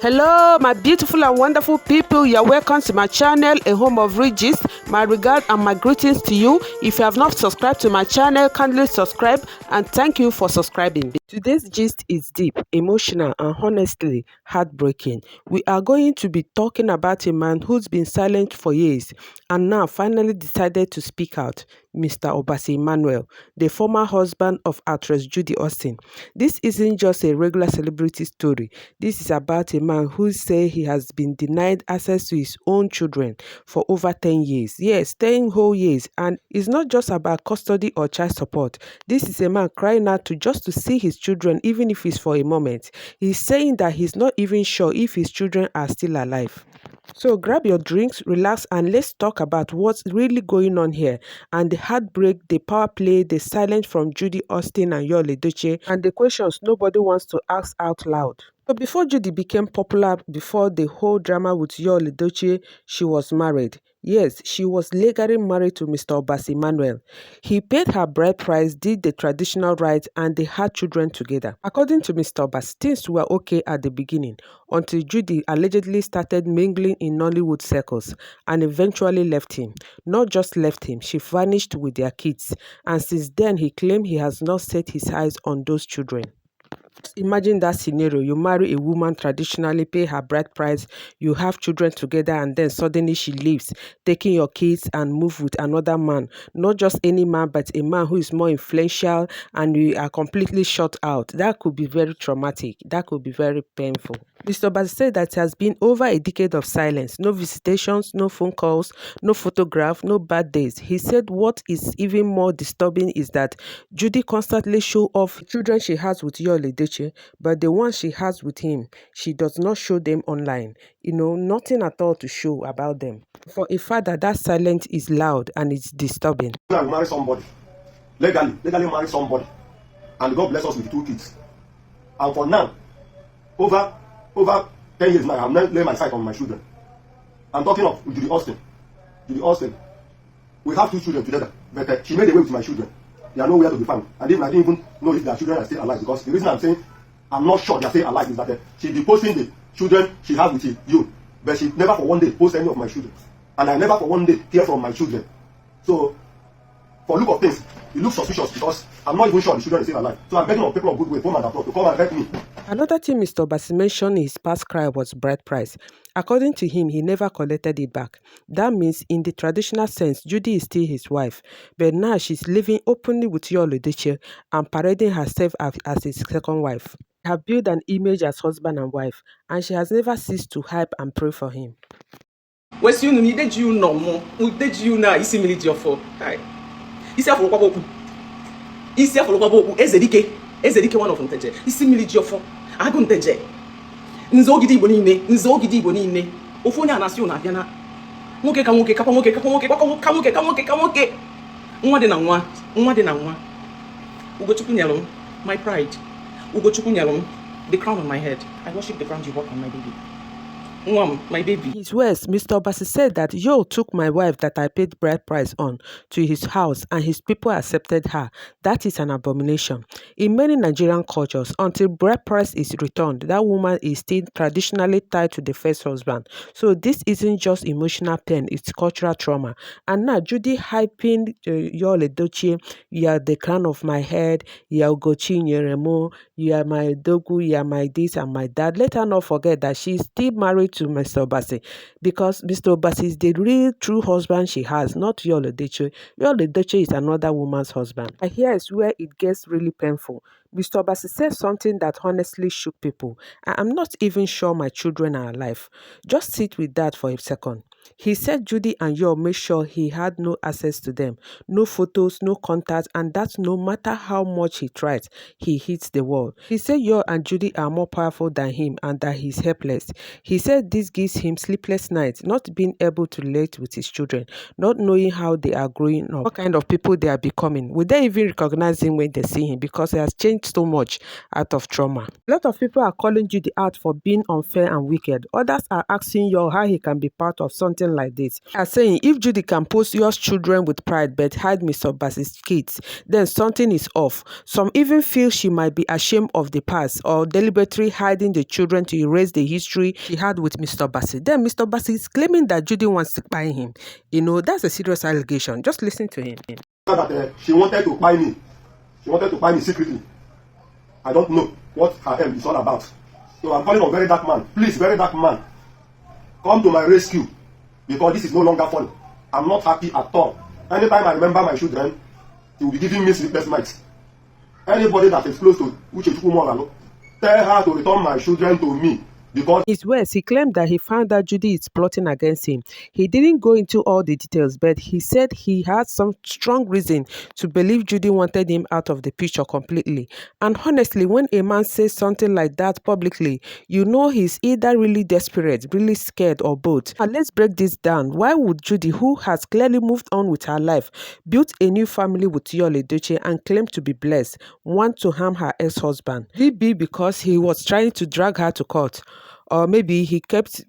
Hello, my beautiful and wonderful people. You're welcome to my channel, A Home of Rich Gist. My regard and my greetings to you. If you have not subscribed to my channel, kindly subscribe and thank you for subscribing. Today's gist is deep, emotional, and honestly heartbreaking. We are going to be talking about a man who's been silent for years and now finally decided to speak out. Mr. Obasi Emmanuel, the former husband of actress Judy Austin. This isn't just a regular celebrity story. This is about a man who says he has been denied access to his own children for over 10 years. Yes, 10 whole years. And it's not just about custody or child support. This is a man crying out to see his children, even if it's for a moment. He's saying that he's not even sure if his children are still alive. So grab your drinks, relax, and let's talk about what's really going on here and the heartbreak, the power play, the silence from Judy Austin and Yul Edochie, and the questions nobody wants to ask out loud. So before Judy became popular, before the whole drama with Yul Edochie, she was married. Yes, she was legally married to Mr. Obasi Emmanuel. He paid her bride price, did the traditional rites, and they had children together. According to Mr. Obasi, things were okay at the beginning until Judy allegedly started mingling in Nollywood circles and eventually left him. Not just left him, she vanished with their kids, and since then he claimed he has not set his eyes on those children. Imagine that scenario. You marry a woman, traditionally pay her bride price, you have children together, and then suddenly she leaves, taking your kids and move with another man. Not just any man, but a man who is more influential, and you are completely shut out. That could be very traumatic. That could be very painful. Mr. Obasi said that it has been over a decade of silence. No visitations, no phone calls, no photograph, no bad days. He said what is even more disturbing is that Judy constantly shows off children she has with Yul Edochie, but the ones she has with him, she does not show them online. Nothing at all to show about them. For a father, that silence is loud and it's disturbing. I will marry somebody, legally marry somebody, and God bless us with 2 kids. And for now, over 10 years now, I have not laid my sight on my children. I'm talking of Judy Austin. Judy Austin. We have 2 children together, but she made away with my children. They are nowhere to be found. And even I didn't even know if their children are still alive, because the reason I'm saying I'm not sure they are still alive is that she be posting the children she has with you, but she never for one day post any of my children. And I never for one day hear from my children. So, for look of things, it looks suspicious because I'm not even sure the children are still alive. So I'm begging on people of goodwill, home and abroad, to come and help me. Another thing Mr. Obasi mentioned in his past cry was bride price. According to him, he never collected it back. That means, in the traditional sense, Judy is still his wife, but now she's living openly with Yul Edochie and parading herself as his second wife. They have built an image as husband and wife, and she has never ceased to hype and pray for him. Wesi unu ni deji you no mo deji you na isi miliji ofo ai isi afọ kwa boku isi afọ kwa boku ezedike one of nteje isi miliji ofo agụ nteje nze ogidi igbo niile ofu onye anasi unu abịa na nwoke ka nwoke kapa nwoke ka nwoke nwa dị na nwa Ugochukwu nyalụ my pride Ugochukwu nyalụ the crown on my head. I worship the ground you walk on, my baby. My baby. His words, Mr. Obasi said that Yul took my wife that I paid bride price on to his house and his people accepted her. That is an abomination. In many Nigerian cultures, until bride price is returned, that woman is still traditionally tied to the first husband. So this isn't just emotional pain, it's cultural trauma. And now Judy hyping Yul Edochie, you are the crown of my head, you are Ugochi Nyeremo, you are my dogu, you are my this and my that. Let her not forget that she's still married to Mr. Obasi, because Mr. Obasi is the real true husband she has, not Yul Edochie. Yul Edochie is another woman's husband. And here is where it gets really painful. Mr. Obasi said something that honestly shook people. I'm not even sure my children are alive. Just sit with that for a second. He said Judy and Yul made sure he had no access to them, no photos, no contacts, and that no matter how much he tried, he hits the wall. He said Yul and Judy are more powerful than him and that he's helpless. He said this gives him sleepless nights, not being able to relate with his children, not knowing how they are growing up, what kind of people they are becoming. Will they even recognize him when they see him, because he has changed so much out of trauma? A lot of people are calling Judy out for being unfair and wicked. Others are asking Yul how he can be part of something something like this. They are saying if Judy can post yours children with pride but hide MrObasi's kids, then something is off. Some even feel she might be ashamed of the past or deliberately hiding the children to erase the history she had with MrObasi. Then MrObasi is claiming that Judy wants to buy him. That's a serious allegation. Just listen to him. That she wanted to buy me. She wanted to buy me secretly. I don't know what her aim is all about. So I'm calling on very dark man. Please, very dark man, come to my rescue, because this is no longer funny. I'm not happy at all. Anytime I remember my children, they will be giving me sleepless nights. Anybody that is close to Uche Chukwumolalo, tell her to return my children to me. Because in his words, he claimed that he found that Judy is plotting against him. He didn't go into all the details, but he said he had some strong reason to believe Judy wanted him out of the picture completely. And honestly, when a man says something like that publicly, he's either really desperate, really scared, or both. Now, let's break this down. Why would Judy, who has clearly moved on with her life, built a new family with Yul Edochie and claimed to be blessed, want to harm her ex-husband? Could it be because he was trying to drag her to court? Or maybe he kept,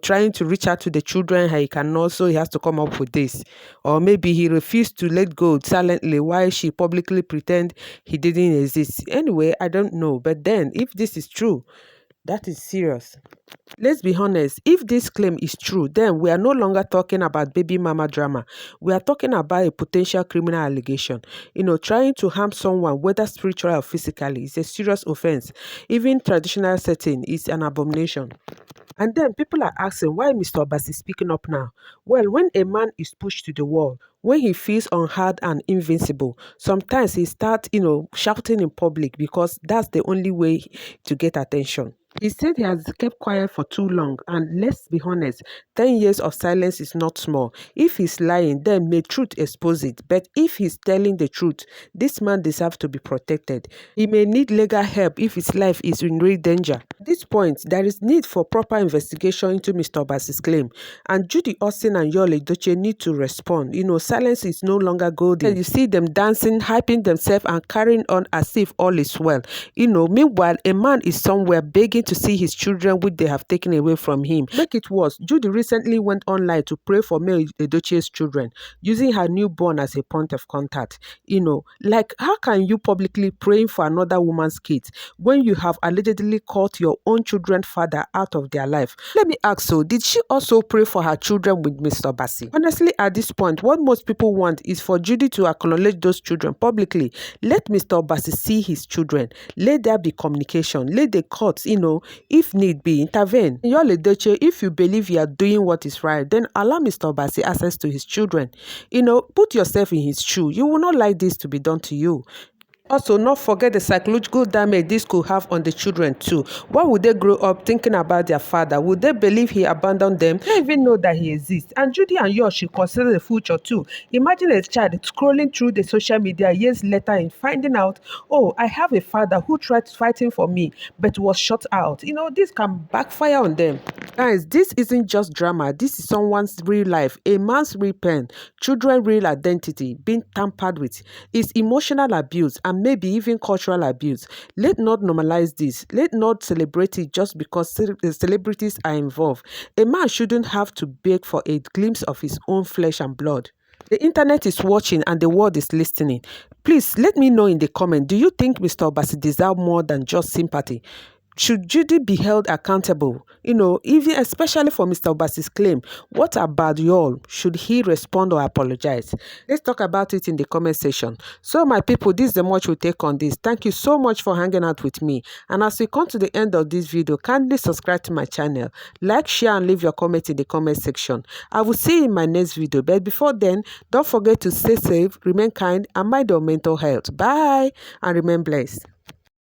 trying to reach out to the children, he cannot, so he has to come up with this. Or maybe he refused to let go silently while she publicly pretend he didn't exist. Anyway, I don't know. But then, if this is true, that is serious. Let's be honest, if this claim is true, then we are no longer talking about baby mama drama. We are talking about a potential criminal allegation. Trying to harm someone, whether spiritually or physically, is a serious offense. Even traditional setting is an abomination. And then people are asking, why MrObasi is speaking up now? Well, when a man is pushed to the wall, when he feels unheard and invincible, sometimes he starts, shouting in public because that's the only way to get attention. He said he has kept quiet for too long, and let's be honest, 10 years of silence is not small. If he's lying, then may truth expose it. But if he's telling the truth, this man deserves to be protected. He may need legal help if his life is in real danger. At this point, there is need for proper investigation into MrObasi's claim, and Judy Austin and Yul Edochie need to respond. Silence is no longer golden. And you see them dancing, hyping themselves, and carrying on as if all is well. Meanwhile, a man is somewhere begging to see his children which they have taken away from him. Make it worse, Judy recently went online to pray for Yul Edochie's children, using her newborn as a point of contact. How can you publicly praying for another woman's kids when you have allegedly caught your own children's father out of their life? Let me ask, so did she also pray for her children with MrObasi? Honestly, at this point, what most people want is for Judy to acknowledge those children publicly. Let MrObasi see his children. Let there be communication. Let the courts, if need be, intervene. Yul Edochie, if you believe you are doing what is right, then allow MrObasi access to his children. Put yourself in his shoe. You will not like this to be done to you. Also, not forget the psychological damage this could have on the children too. Why would they grow up thinking about their father? Would they believe he abandoned them? They don't even know that he exists. And Judy and Yul should consider the future too. Imagine a child scrolling through the social media years later and finding out, oh, I have a father who tried fighting for me but was shut out. This can backfire on them. Guys, this isn't just drama. This is someone's real life, a man's real pain, children's real identity being tampered with. It's emotional abuse and maybe even cultural abuse. Let's not normalize this. Let's not celebrate it just because celebrities are involved. A man shouldn't have to beg for a glimpse of his own flesh and blood. The internet is watching and the world is listening. Please let me know in the comment, do you think MrObasi deserves more than just sympathy? Should Judy be held accountable? Even especially for MrObasi's claim. What about Yul? Should he respond or apologize? Let's talk about it in the comment section. So my people, this is the much we take on this. Thank you so much for hanging out with me. And as we come to the end of this video, kindly subscribe to my channel. Like, share, and leave your comment in the comment section. I will see you in my next video. But before then, don't forget to stay safe, remain kind, and mind your mental health. Bye, and remain blessed.